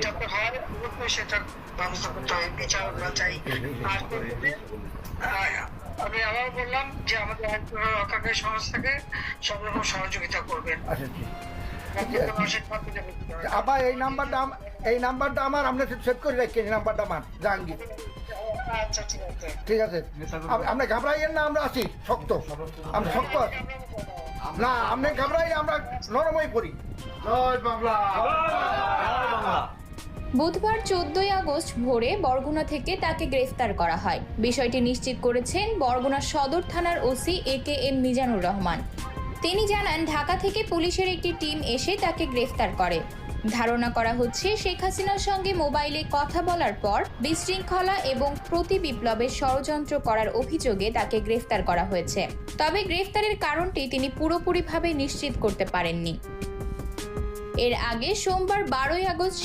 যাতে হয় অবশ্যই সেটা ব্যবস্থা করতে হবে, বিচার আমরা চাই। আর আমি আবার বললাম যে আমাদের আইন রক্ষাকারী সংস্থাকে সব রকম সহযোগিতা করবেন। আচ্ছা ঠিক মানুষের পথে যাবে কি হয়। আবার এই নাম্বারটা আমার আপনি সেভ করে রাখেন। এই নাম্বারটা আমার জাহাঙ্গীর। আচ্ছা ঠিক আছে। ঠিক আছে, আপনি ঘাবড়াইয়েন না, আমরা আছি শক্ত, আমরা শক্ত আছি। না আপনি ঘাবড়াই, আমরা নরম হয়ে পড়ি। জয় বাংলা। বুধবার 14 আগস্ট ভোরে বরগুনা থেকে তাকে গ্রেফতার করা হয়। বিষয়টি নিশ্চিত করেছেন বরগুনা সদর থানার ওসি AKM মিজানুর রহমান। তিনি জানান, ঢাকা থেকে পুলিশের একটি টিম এসে তাকে গ্রেফতার করে। ধারণা করা হচ্ছে শেখ হাসিনার সঙ্গে মোবাইলে কথা বলার পর বিশৃঙ্খলা এবং প্রতি বিপ্লবের ষড়যন্ত্র করার অভিযোগে তাকে গ্রেফতার করা হয়েছে। তবে গ্রেফতারের কারণটি তিনি পুরোপুরিভাবে নিশ্চিত করতে পারেননি। এর আগে সোমবার 12 আগস্ট